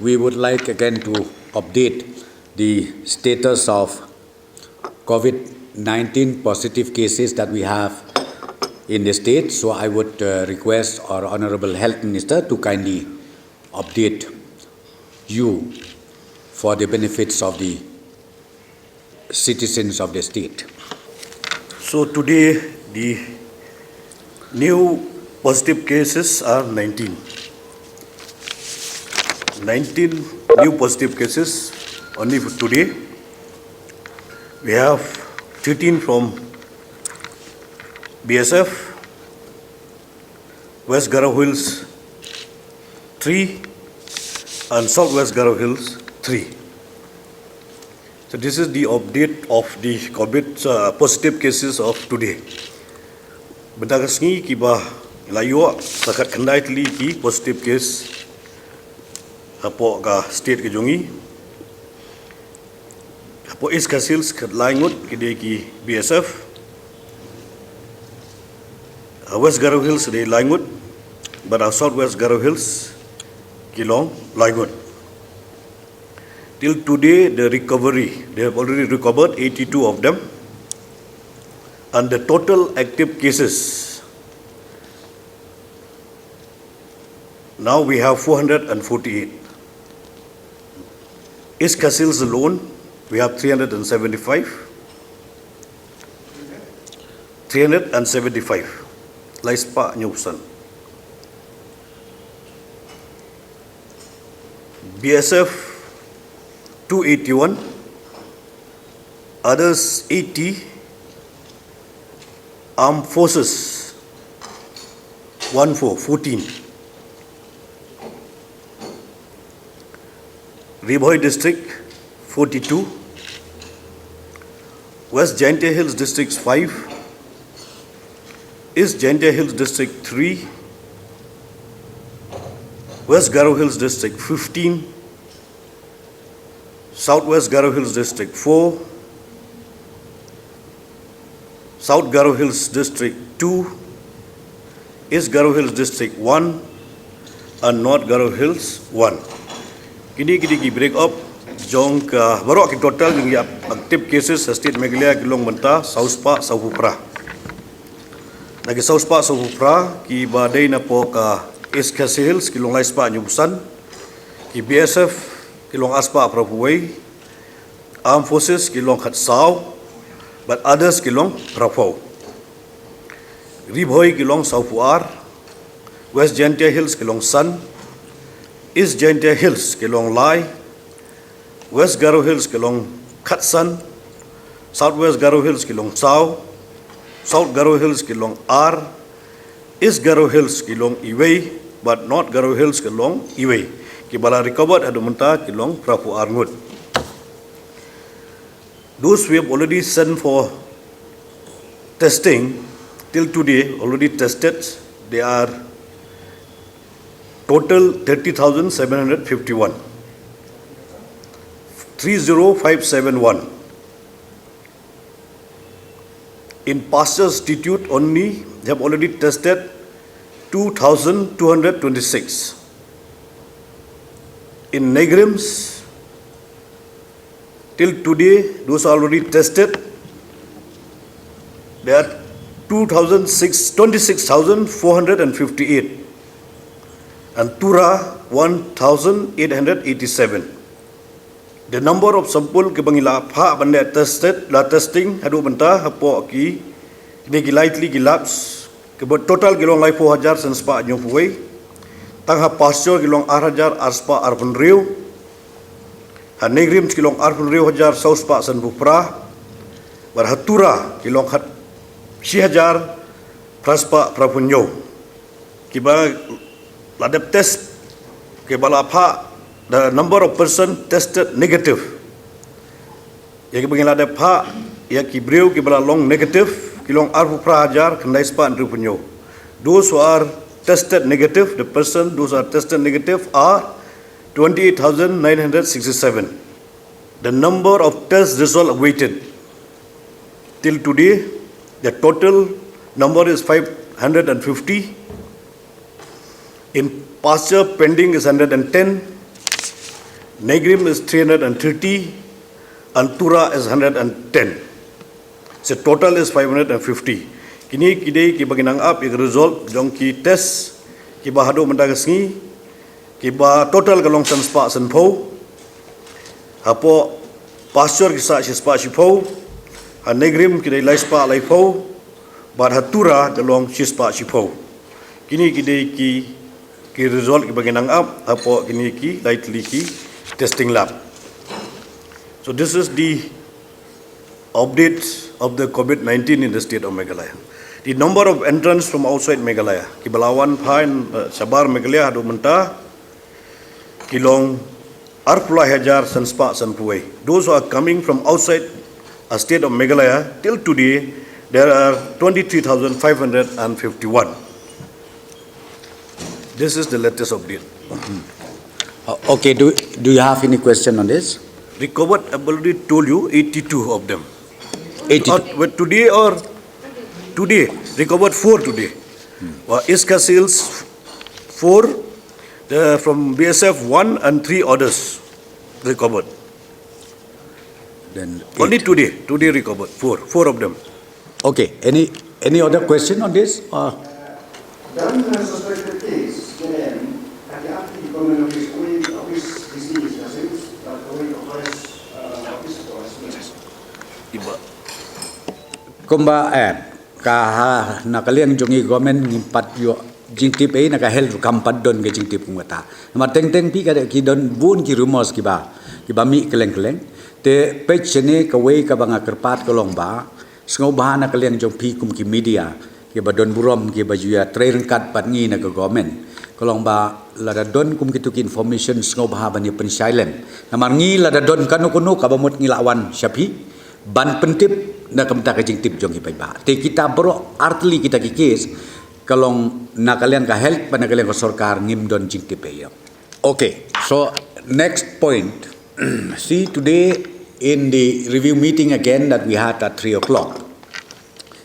we would like again to update the status of COVID-19 positive cases that we have in the state. So I would request our Honorable Health Minister to kindly update you for the benefits of the citizens of the state. So today the new positive cases are 19. 19 new positive cases only for today. We have 13 from BSF, West Garo Hills 3 and Southwest Garo Hills 3. So this is the update of the COVID positive cases of today. Bentagasngi kiba layo sakat kendai tli ki positive case apo ka state ke jongi apo is kasils kat laingut kide ki BSF West Garo Hills de laingut but Southwest Garo Hills kilong laingut. Till today the recovery, they have already recovered 82 of them, and the total active cases now we have 448. East Casils alone, we have 375. 375. Laispa Nyusan. BSF 281. Others 80. Armed Forces 14. Ribhoi District 42, West Jaintia Hills District 5, East Jaintia Hills District 3, West Garo Hills District 15, Southwest Garo Hills District 4, South Garo Hills District 2, East Garo Hills District 1, and North Garo Hills 1. Kini ki break up jong ka baru ki total ng active cases sa state Meghalaya kilong banta Sauspa Saupra. Nagi Sauspa Saupra ki badai na po ka East Khasi Hills kilong Laispa Nyubusan, ki BSF kilong Aspa Prapuway, Armed Forces kilong Khatsao, but others kilong Prapau. Ribhoi kilong Saupuar, West Jaintia Hills kilong San, East Jaintia Hills kilong Lai, West Garo Hills kilong Khatsan, Southwest Garo Hills kilong Sao, South Garo Hills kilong R, East Garo Hills kilong Iway, but North Garo Hills kilong Iway. Kibala recovered adumenta kilong Prapu Arngut. Those we have already sent for testing till today, already tested, they are total 30,751. 30571. In Pasteur Institute only, they have already tested 2,226. In Negrims, till today, those are already tested, they are 26,458. And Tura 1,887. The number of sample ke bangila pha banda tested la testing hadu banta hapo ki ni lightly labs ke total kilong lai 4,000 senspa nyupuai tang ha pasture kilong 8,000 arspa arpun riu ha negrim kilong arpun riu 1,000 sauspa san bupra bar hatura kilong hat 6,000 praspa prapunyo kiba ladap test ke balapha the number of person tested negative ya ke bangila ladap pha ya ki breu ke bala long negative kilong arpu prahajar kendai span rupunyo. Those who are tested negative, the person those are tested negative are 28,967. The number of test result awaited till today, the total number is 550. In pasture pending is 110. Negrim is 330, and Tura is 110. So total is 550. Kini kidai ki baginang up ik result jong ki test ki bahado mendagasngi ki ba total kalong san spa san po hapo pastor ki sa si spa si po ha negrim kidai lai spa lai po bar hatura kalong si spa si po kini kidai ki result ki baginang up hapo kini ki lightly ki testing lab. So this is the update of the COVID-19 in the state of Meghalaya. The number of entrants from outside Meghalaya, Kibalawan, Pine, Sabar, Meghalaya, Hadu Menta, Kilong, Arpula Hajar, Sanspa, Sanpuai. Those who are coming from outside a state of Meghalaya, till today, there are 23,551. This is the latest update. Okay, do you have any question on this? Recovered, I've already told you, 82 of them. 82. Today, recovered 4 today. Iska sales 4, from BSF 1 and 3 others recovered. Then Only 8. today recovered 4 of them. Okay, any other question on this? Dan suspected case, then hati-hati kalau menulis office disease, hasil office Iba. Kumba kaha nakalian jongi government ngimpat yo jingtip naka health kampat don ke jingtip ngata. Nama teng pi kada ki don bun ki rumors ki ba mi keleng te page ne ka wei ka banga kerpat kolong ba sngo ba nakalian jong pi kum ki media ki ba don burom ki ba juya trengkat pat ngi na ka government kolong ba lada don kum kitu ki information sngo ba bani pen silent. Nama ngi lada don kanu ka ba mut ngilawan syapi ban pentip na kamta ka jingtip jong ki ba te kita bro artli kita ki case kalong nakalian ka health pa nakalian ka sarkar ngim don jingtip ya. Okay, so next point. See, today in the review meeting again that we had at 3 o'clock,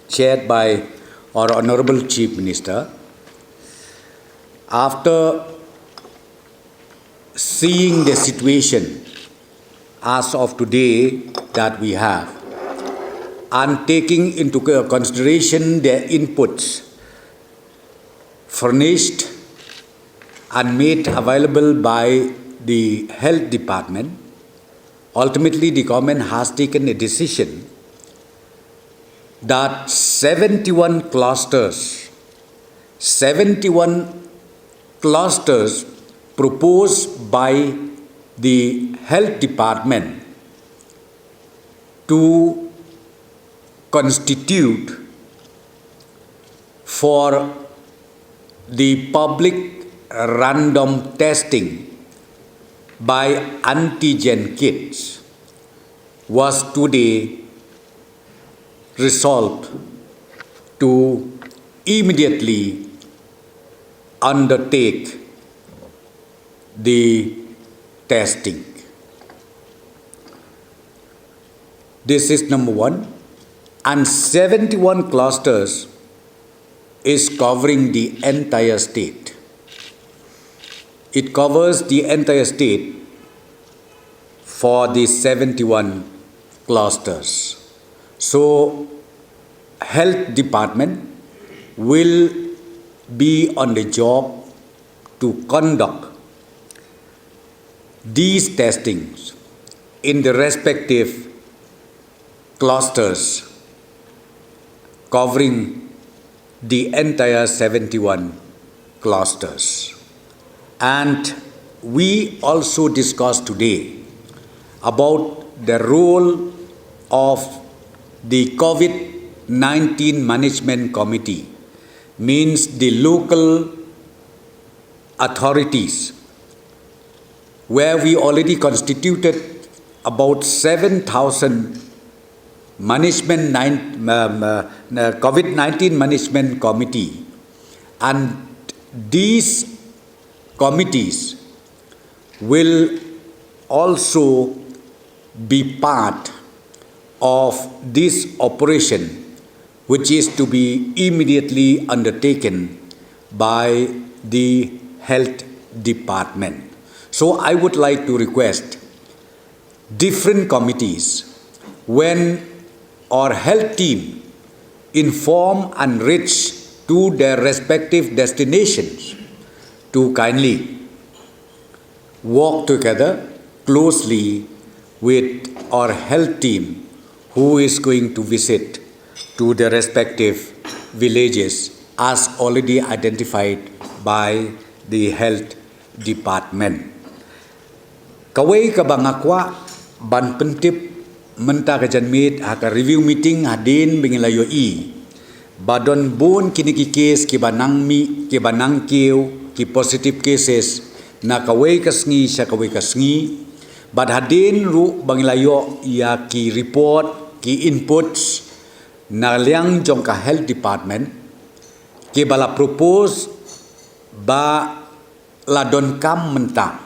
chaired by our Honorable Chief Minister, after seeing the situation as of today that we have, and taking into consideration the inputs furnished and made available by the health department, ultimately the government has taken a decision that 71 clusters proposed by the health department to constitute for the public random testing by antigen kits was today resolved to immediately undertake the testing. This is number one. And 71 clusters is covering the entire state. It covers the entire state for the 71 clusters. So, health department will be on the job to conduct these testings in the respective clusters covering the entire 71 clusters. And we also discussed today about the role of the COVID-19 Management Committee, means the local authorities, where we already constituted about 7,000 COVID-19 Management Committee, and these committees will also be part of this operation, which is to be immediately undertaken by the health department. So I would like to request different committees when our health team inform and reach to their respective destinations to kindly work together closely with our health team who is going to visit to the respective villages as already identified by the health department. Kawai ka bangakwa ban pentip menta ka janmit haka review meeting hadin bingilayo badon bon kini ki case ki banang kiu ki positive cases na kawai kasngi siya kawai kasngi bad hadin ru bangilayo ya ki report ki inputs na liang jong ka health department ki bala propose ba ladon kam menta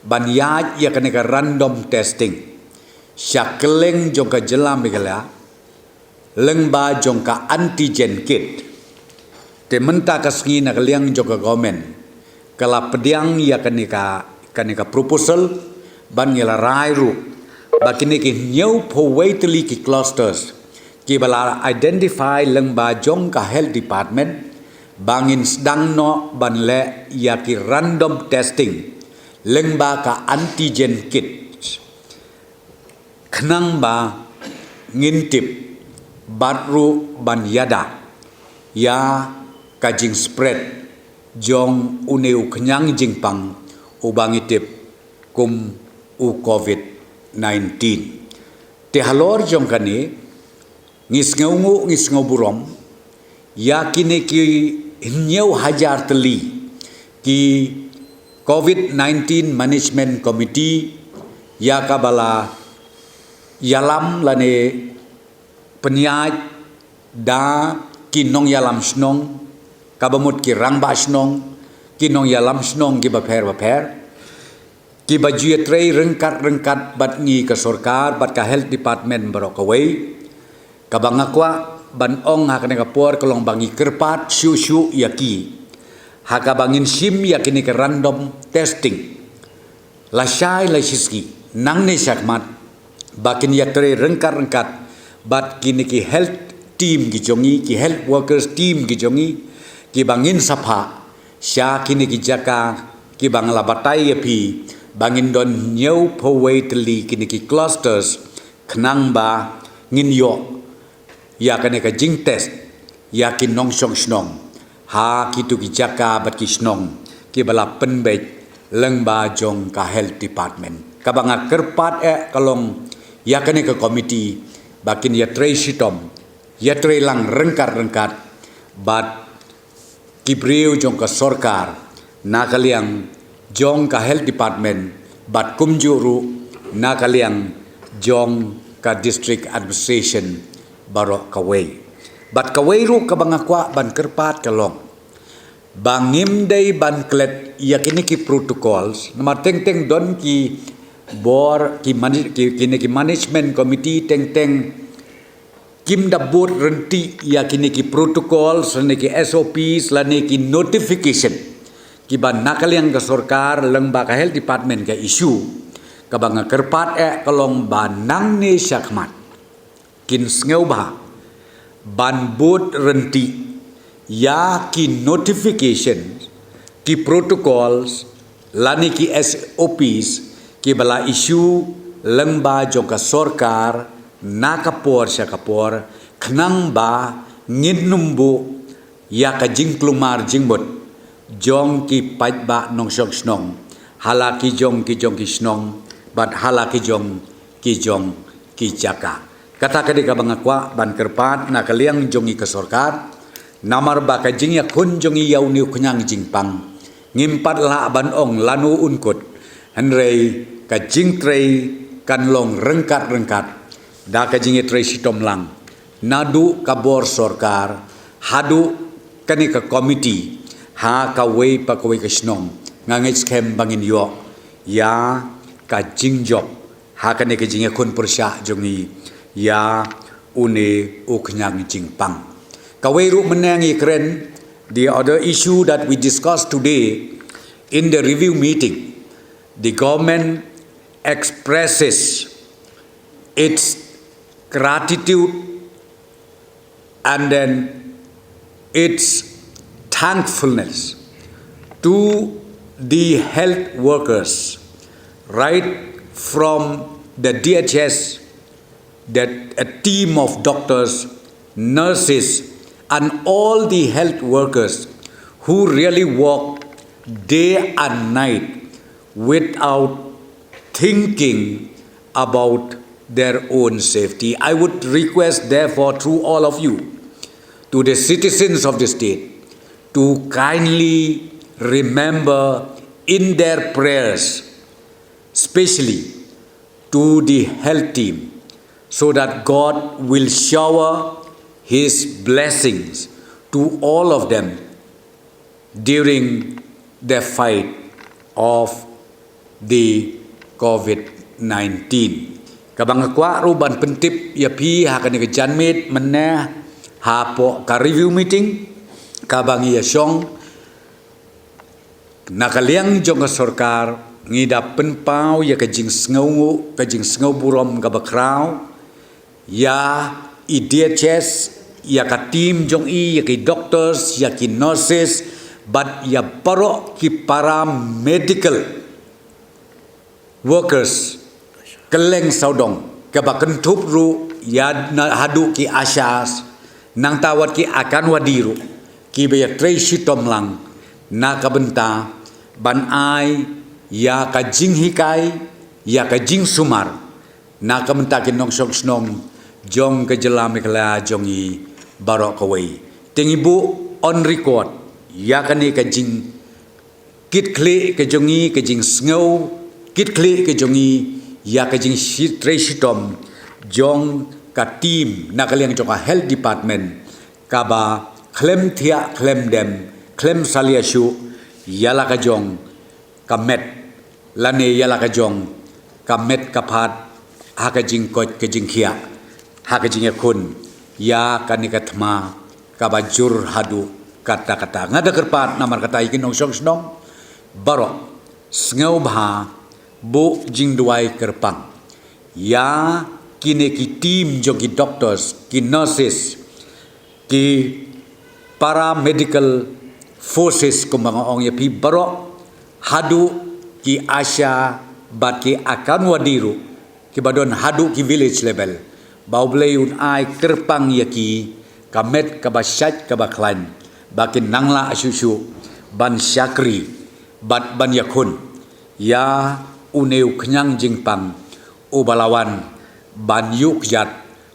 ban ya kena ka random testing siya keleng jong ka jelam bigala leng ba jong ka antigen kit te menta kasngi na kaliang jong ka government kala pediang ya kena ka proposal ban ngela rai ru ba kini ki nyau powaitli ki clusters ki bala identify leng ba jong ka health department bangin sedang no ban le ya ki random testing leng ba ka antigen kit kenang ba ngintip batru ban yada ya kajing spread jong uneu kenyang jingpang ubangitip kum u COVID-19 te halor jong kani ngis ngau burom ya kini ki nyau hajar teli ki COVID-19 Management Committee ya kabala yalam lane penyaj da kinong yalam snong kabamut ki rangba snong kinong yalam snong ki baper ki baju trei rengkat bat ngi ke sorkar bat ka health department barokawai kabangakwa ban ong hakane kapor kolong bangi kerpat syu yaki haka bangin sim yakini ke random testing la syai la siski nang ne syakmat bakin yatre rengkat bat kini ki health team gijongi ki health workers team gijongi ki bangin sapa sya kini ki jaka ki bangla batai yapi bangin don nyau powai teli kini ki clusters kenang ba ngin yo ya kene ka jing test ya ki nong song snong ha ki tu ki jaka bat ki snong ki bala penbej leng ba jong ka health department kabanga kerpat kalong ya kene ka committee bakin ya trei sitom ya trei lang rengkat bat ki breu jong ka sorkar na kaliang jong ka health department bat kumjuru na kaliang jong ka district administration baro kawai bat kawai ru kabangakwa ban kerpat kalong bangim day ban klet yakini ki protocols nama teng don ki bor ki management committee teng kim dabut renti yakini ki protocols lani ki SOPs lani ki notification ki ban nakaliang ka sorkar leng ba ka health department ka issue kabanga kerpat kalong banang ni syakmat kin ngeu bah ban bot renti ya ki notification ki protocols lani ki SOPs ki bala issue lengba jong ka sorkar na kapor sya kapor kenang ba ngin numbu ya ka jingklumar jingbot jong ki pait ba nong syok snong halaki jong ki snong bat halaki jong ki jaka kata kadika bangakwa ban kerpat na kaliang jongi ke sorkar namar ba ka jing ya kun jongi yau niu kenyang jingpang ngimpat la ban ong lanu unkut henrei ka jing trei kan long rengkat da ka jing trei sitom lang nadu kabor sorkar hadu kani ka committee ha ka wei pa ka wei ka snong ngangai skem bangin yo ya ka jing job ha kani ka jing ya kun persya jongi ya une uknyang jingpang kawai ru menangi keren the other issue that we discussed today in the review meeting the government expresses its gratitude and then its thankfulness to the health workers, right from the DHS, that a team of doctors, nurses, and all the health workers who really work day and night without thinking about their own safety. I would request, therefore, through all of you, to the citizens of the state, to kindly remember in their prayers, especially to the health team, so that God will shower His blessings to all of them during the fight of the COVID-19. Kabang kwa ruban pentip ya pi hakan ke janmit meneh ha po ka review meeting kabang ya syong nakaliang jong sarkar ngida penpau ya kajing sngo burom ka bakrau ya DHS ya ka team jong ya ki doctors ya ki nurses but ya paro ki para medical workers keleng saudong kebakan tupru ya hadu ki asyas nang tawat ki akan wadiru ki baya tresi tomlang na kabenta ban ai ya ka jing hikai ya ka jing sumar na kabenta ki nong song snong jong ke jelam kala jongi barok kawai tengibu on record ya kani ka jing kit kle ke jongi ke jing snow kit kle ke jongi ya ka jing tresi tom jong ka team na kaliang jong ka health department kaba klem thia klem dem klem saliashu yala ka jong kamet lane yala ka jong kamet kapat haka jing kot ke jing khia haka jing yakun ya kanikathma kabajur hadu kata-kata ngada kerpat namar kata ikin nong song snong barok sngo bha bu jing duai kerpang ya kine ki team jogi doctors ki nurses ki para medical forces kumbang ong ya pi barok hadu ki asya bat ki akan wadiru ki badon hadu ki village level bau blayun ai kerpang ya ki kamet kabasyat kabaklan bakin nangla asyusyu ban syakri bat ban yakun ya uneu kenyang jingpang ubalawan ban yuk jat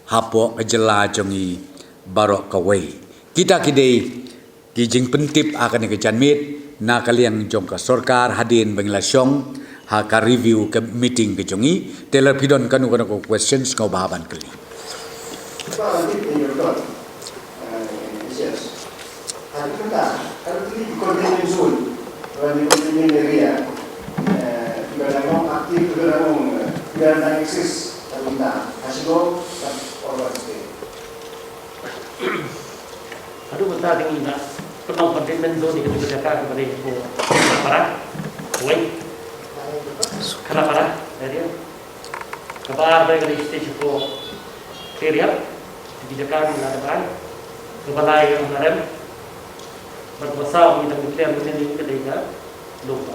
hapo kejela jongi barok kawai kita kidei kijing pentip akan ke janmit na kaliang jong ka sarkar hadin banglasyong ha ka review ke meeting ke jongi teler pidon kanu ko questions kau bahaban kali Yes. Kalau di containment zone, kalau di containment area, tidak ada orang aktif, tidak ada eksis, kita kasih go, orang itu. Aduh bentar tinggi nak penuh containment zone di kebijakan kepada itu parah, woi, kena parah, jadi kabar dari stage itu clear, kebijakan ada bahan. Kebalai yang dalam berbesar kita mungkin ini ketika lupa.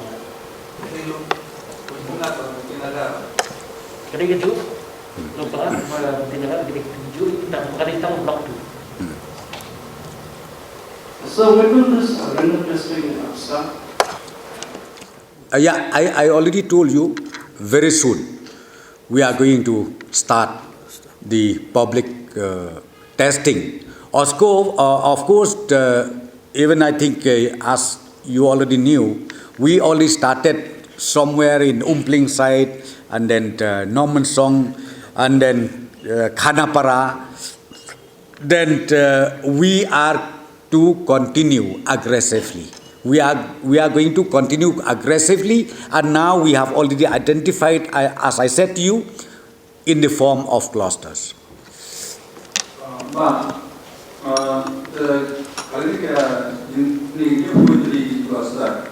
Ketika itu lupa malah tidak ketika itu tidak kali tahu blok tu. So when will this random testing start? Yeah, I already told you very soon we are going to start the public testing. Of course, even I think as you already knew, we already started somewhere in Umpling side and then Norman Song and then Khanapara. Then we are to continue aggressively. We are going to continue aggressively, and now we have already identified, as I said to you, in the form of clusters. I think in the cluster,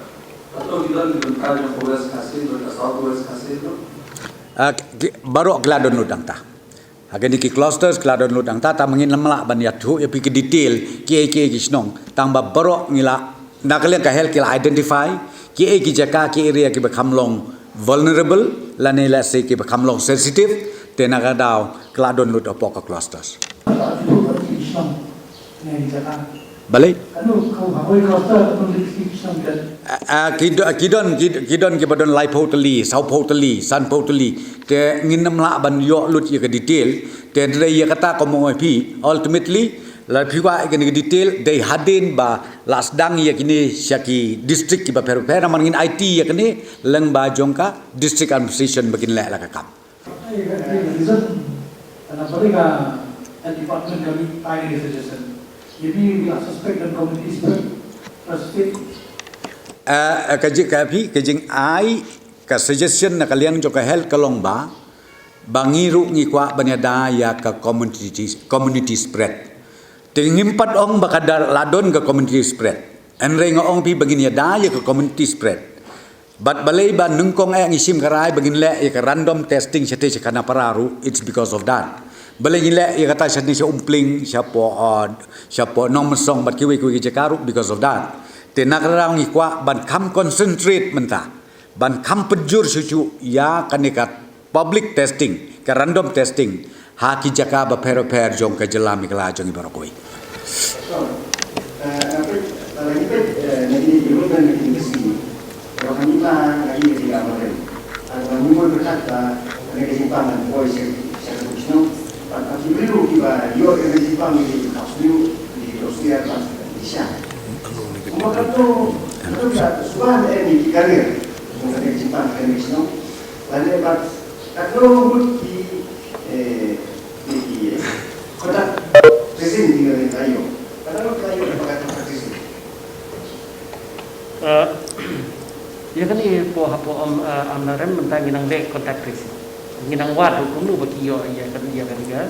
Atau kita dibentar yang West Kasih atau South West Kasih itu? Baru keladon ludang ta. Agen di clusters keladon ludang ta mangin lamla ban ya thu ya pi ke detail ki gisnong tamba baru ngila nakalian ka hel kila identify ki jaka ki area ki become long vulnerable lane la se ki become long sensitive tenaga daw keladon lud opok clusters. Balik. Kidon ke badon live totally, south totally, sun totally. Te nginam la ban yo lut ye ke detail. Te dre ye kata komong pi ultimately la piwa ke detail dei hadin ba las dang ye kini syaki district ki ba per man ngin IT ye kini leng ba jongka district administration begin la la kakam. Department kami tanya suggestion. Jadi we suspect dan community spread suspect. Kajing ai ka suggestion na kalian joka health kalong ba bangiru ngikwa banyada ya ka community spread. Tingimpat ong bakadar ladon ka community spread. Enre ngong pi bagin ya da ya ka community spread. But balay ba nungkong ay ang isim karay bagin le ya ka random testing siya te kana pararu, it's because of that. Balay gila ya kata siya ni siya umpling siya po nong mesong bat kiwi jekaru because of that. Tenakarang ikwa ban kam concentrate menta ban kam pejur sucu ya kanikat public testing ke random testing ha ki jaka ba per jong ke jelam ikla jong ibarokoi. Lagi nanti dibutuhkan investigasi. Kalau kami lagi tidak boleh. Kalau mula berkata kesimpangan voice saya tulisno. Tapi perlu kita yo kesimpangan di kasus di Australia dan di sana. Maka tu sudah ini karir mengenai kesimpangan kemisno. Lalu kalau di kota presiden di Kayo. Kalau Kayo pakai presiden. Ya kan ini po amnarem mentang ginang le kontak tracing. Ginang wat hukum nu bagi yo ya kan dia kan juga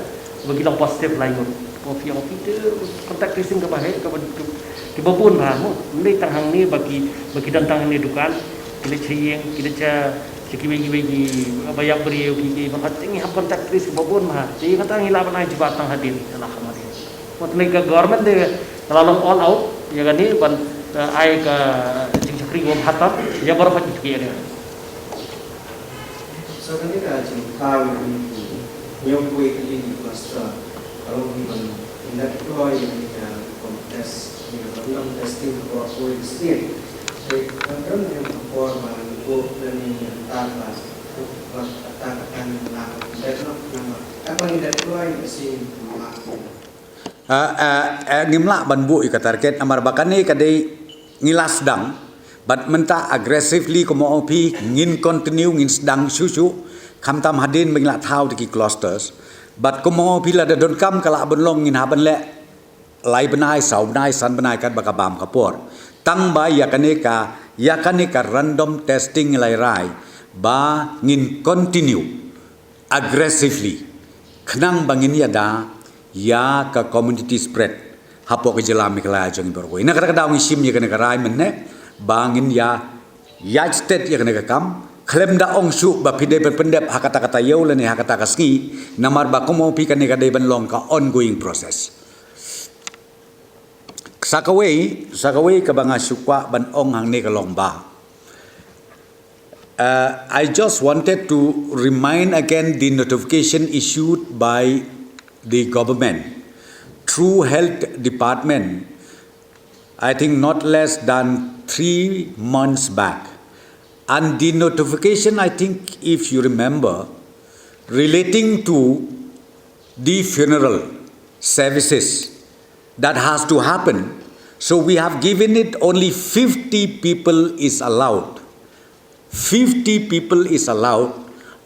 bagi long positif lain po fiong itu kontak tracing ke bahaya ke di babun ramu ni tanghang ni bagi tentang ni dukan kita ceyeng kita ca bagi bayar beri bagi menghatingi hab kontak tracing babun mah jadi kata ngilapan ai jebatang hadir salah kemarin buat lega government de lalang all out ya kan ni ban ai ka cingcakri gom hatam ya baru pati kiri. So kanina tahu yung way kali di cluster kalau given electro yung contest yung testing for all state so kan yung formal go dan yung tapas katakan na develop nama apa ni electro yung kasi ngimla ban bu ika target amar bakane kadai ngilas dang but menta aggressively komo opi ngin continue ngin sedang susu kamtam hadin mengila thau di clusters but komo opi la don kam kala benlong ngin haban le lai benai sau benai san benai kat bakabam kapor tang ba ya kaneka random testing lai rai ba ngin continue aggressively khnang bangin yada ya ka community spread hapo ke jelam ikla jong berko ina kada daw isim ye kana karai menne bangin ya state ye kana kam klem da ong su ba pide pendep hakata kata yeu le ne hakata kasngi namar ba ko mo pi kana kada ban long ka ongoing process sakaway ka banga sukwa ban ong hang ne ka long ba. I just wanted to remind again the notification issued by the government through health department, I think not less than 3 months back. And the notification, I think if you remember, relating to the funeral services that has to happen. So we have given it only 50 people is allowed. 50 people is allowed.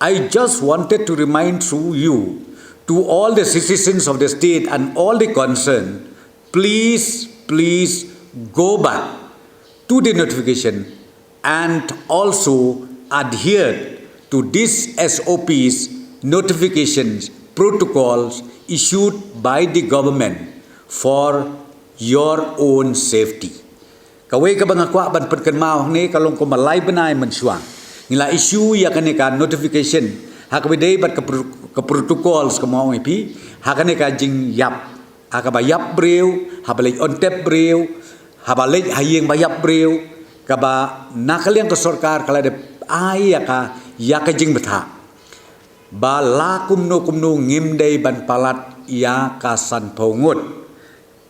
I just wanted to remind through you to all the citizens of the state and all the concerned, please go back to the notification and also adhere to these SOPs, notifications, protocols issued by the government for your own safety. Kawai ka bang akwa ban perken mau ni kalong ko malay benai mensuang. Ngila isu ya kan ka notification hak bedai bat ke protokol semua ipi hak ka jing yap hak ba yap breu habalai on tap breu habalai hayeng ba yap breu ka ba nakaliang ke sarkar kala de ai ya ka jing betha ba la kumno ngim dei ban palat ya ka san pongut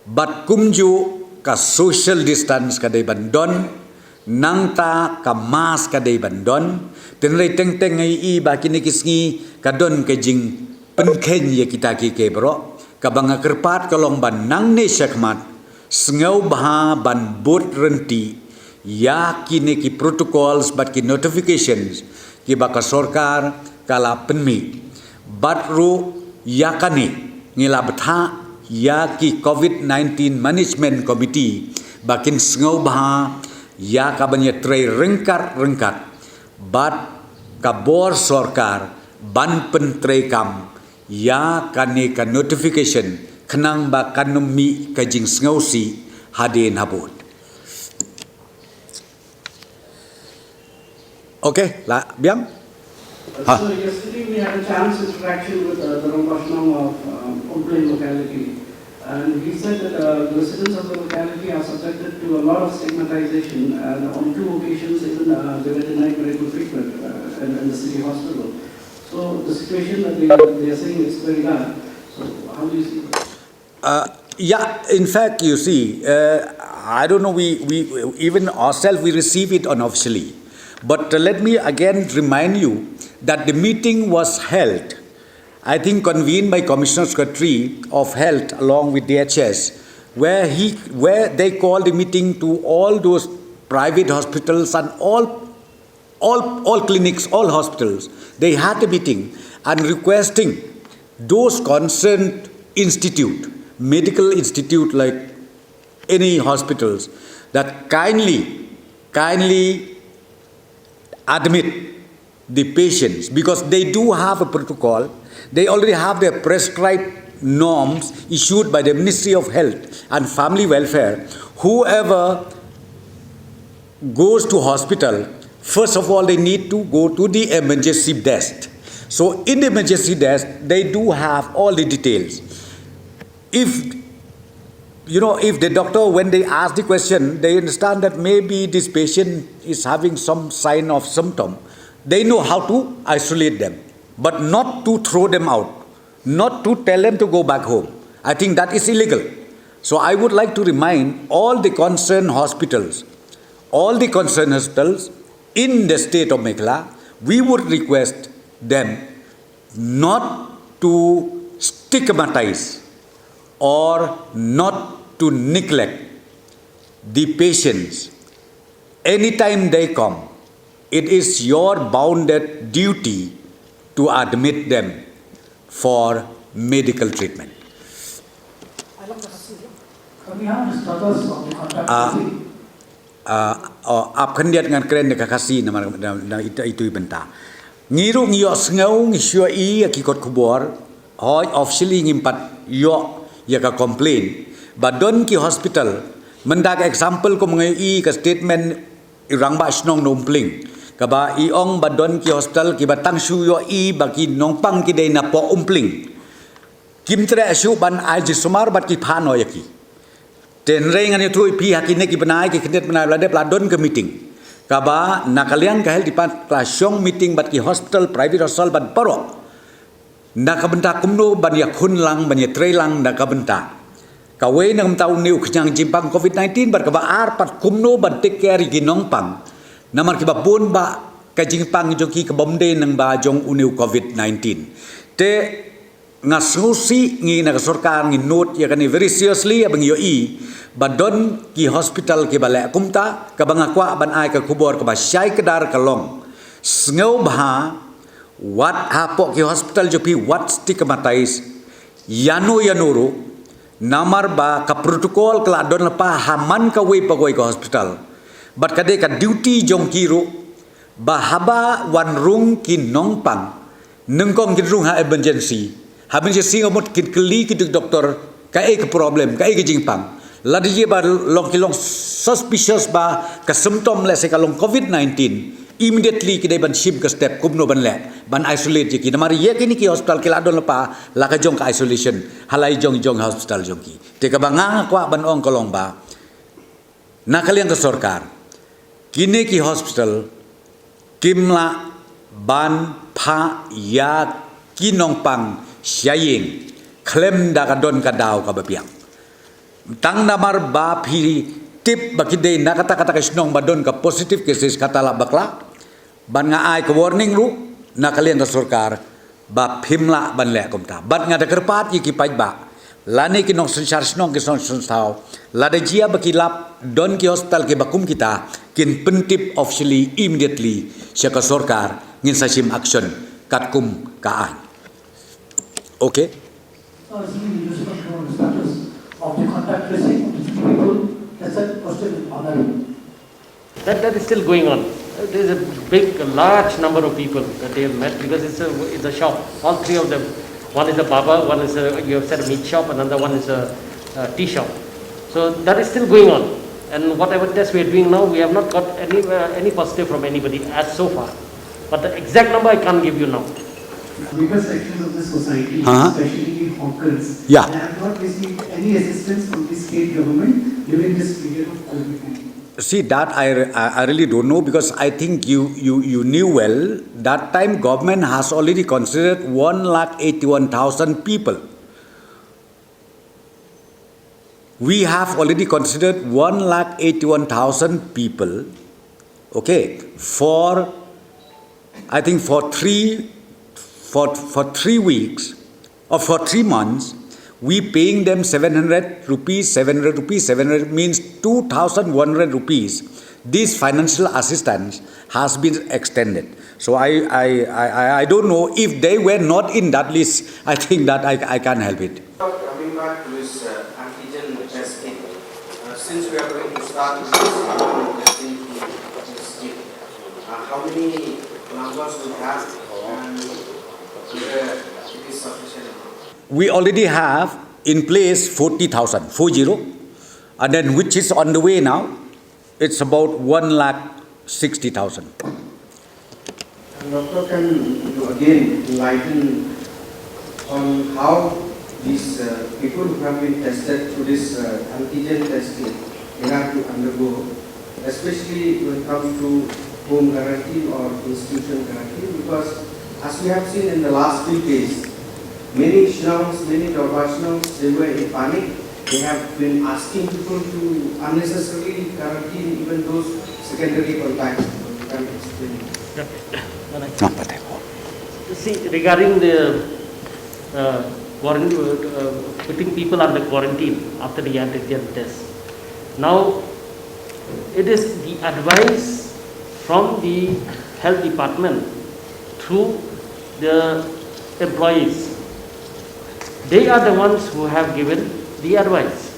bat kumju ka social distance ka dei bandon nang ta ka mas ka dei bandon tenrei teng ngai ba kini kisngi ka don ka jing penkhen ye kita ki ke bro ka banga kerpat kalong ban nang ne syakmat sengau bah ban bot renti ya kini ki protocols bat ki notifications ki ba ka sarkar kala penmi batru ya kani ngila betha ya ki COVID-19 Management Committee bakin sengau bah ya ka banya trei rengkat bat ka bor sarkar ban pentrei kam ya kani ka notification kenang ba kanumi ka jing sengau si hadin habut. Okay, la biang. So yesterday we had a chance interaction with the Rambashnam of Umplain locality, and he said that the residents of the locality are subjected to a lot of stigmatization, and on 2 occasions even they were denied medical treatment in the city hospital. So the situation that they are saying is very bad. So how do you see that? Yeah, in fact, you see, I don't know, we even ourselves, we receive it unofficially. But let me again remind you that the meeting was held, I think convened by Commissioner Secretary of Health along with DHS, where they called the meeting to all those private hospitals and all clinics, all hospitals. They had a meeting and requesting those concerned medical institute like any hospitals, that kindly admit the patients, because they do have a protocol. They already have their prescribed norms issued by the Ministry of Health and Family Welfare. Whoever goes to hospital, first of all, they need to go to the emergency desk. So in the emergency desk, they do have all the details. If the doctor, when they ask the question, they understand that maybe this patient is having some sign of symptom, they know how to isolate them, but not to throw them out, not to tell them to go back home. I think that is illegal. So I would like to remind all the concerned hospitals in the state of Meghalaya, we would request them not to stigmatize or not to neglect the patients. Anytime they come, it is your bounded duty to admit them for medical treatment. We have the status of the contact tracing. Apkandiat ngan keren de kakasi na itu ibenta. Ngiru ngio sengau ngisyo I akikot kubor hoy officially ngimpat yo ya ka complain badon ki hospital mendak example ko mengai ka statement irang ba snong nompling ka ba iong badon ki hospital ki batang shu yo bagi nongpang ki dei na po umpling kim tre shu ban ai ji sumar bat ki phano yaki ten reng ani thui pi hakine ki banai ki khindet banai la de pladon ke meeting ka ba nakaliang ka hel dipat klasyong meeting bat ki hospital private hospital ban paro nakabenta kumno ban ya khunlang ban ya trailang nakabenta kawai nang tau niu khyang jimpang COVID-19 bar ka ba ar pat kumno ban take care gi nongpang namar ki ba bon ba ka jimpang joki ka bomde nang ba jong uniu COVID-19 te ngasusi ngi na sarkar ngi note ya kani very seriously abang yo badon ki hospital ki bale kumta ka banga kwa ban ai ka kubor ka ba syai kedar kalong sngau bha what hapo ki hospital jopi what stigmatize yanuru namar ba ka protocol kala don pa haman ka we pagoi ka hospital but kade ka duty jong kiru ba haba wan rung ki nongpang nengkong ki rung ha emergency habin je singa mot kit kli ki doktor ka ek problem ka ek jingpang Ladi je ba long kilong suspicious ba ka symptom le se ka long COVID-19 immediately kidai ban ship ka step kumno ban le ban isolate je ki namari ye kini ki hospital ki ladon lepa la ka jong ka isolation halai jong hospital jong ki te ka banga kwa ban ong kolong ba na kalian ka sarkar kini ki hospital kimla ban pha ya kinong pang syaying klem da ka don ka daw ka bapiang tang namar ba phi tip bakide na kata kisnong badon ka positive cases kata la bakla ban nga ai ka warning ru na kalian ka sarkar ba phimla ban le komta bat nga da kerpat ki pai ba lani kinong sensar snong ki son taw la da jia bakilap don ki hospital ki bakum kita kin pentip officially immediately sya ka sarkar ngin sasim action katkum ka ai okay of the contact tracing people, that's a question honoring. That is still going on. There is a large number of people that they have met because it's a shop. All three of them. One is a barber, one is you have said a meat shop, another one is a tea shop. So that is still going on. And whatever test we are doing now, we have not got any positive from anybody as so far. But the exact number I can't give you now. Bigger sections of the society, especially hawkers, Yeah. they have not received any assistance from the state government during this period of COVID-19. See that I really don't know because I think you knew well that time government has already considered 181,000 people. We have already considered 181,000 people. Okay, for I think for 3 weeks or for 3 months. We paying them 700 rupees, 700 means 2,100 rupees. This financial assistance has been extended. So I don't know if they were not in that list. I think that I can't help it. Coming back to this antigen testing, since we are going to start this testing this year, how many numbers we have and whether it is sufficient? We already have in place 40,000, 40, and then which is on the way now. It's about 160,000. Doctor, can you again enlighten on how these people who have been tested through this antigen testing they have to undergo, especially when it comes to home quarantine or institution quarantine, because as we have seen in the last few days, many shnums, many Dorvashnums, they were in panic. They have been asking people to unnecessarily quarantine even those secondary contacts. You can explain. See, regarding the putting people under quarantine after the antigen test. Now, it is the advice from the health department through the employees. They are the ones who have given the advice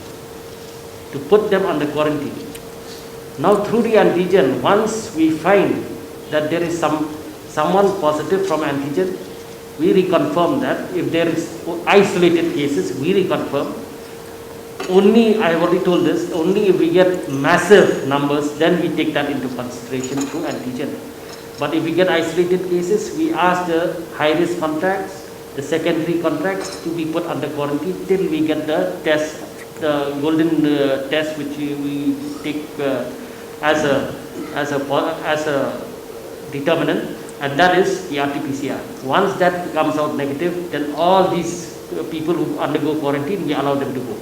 to put them under quarantine. Now through the antigen, once we find that there is someone positive from antigen, we reconfirm that. If there is isolated cases, we reconfirm. Only, I have already told this, only if we get massive numbers, then we take that into consideration through antigen. But if we get isolated cases, we ask the high-risk contacts, the secondary contacts to be put under quarantine till we get the test, the golden test which we take as a determinant, and that is the RT-PCR. Once that comes out negative, then all these people who undergo quarantine, we allow them to go.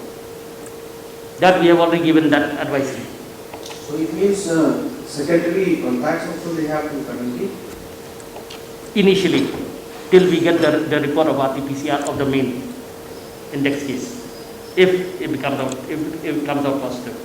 That we have already given that advisory. So it means secondary contacts also they have to quarantine? Initially, till we get the report of RT-PCR of the main index case, if it comes out positive.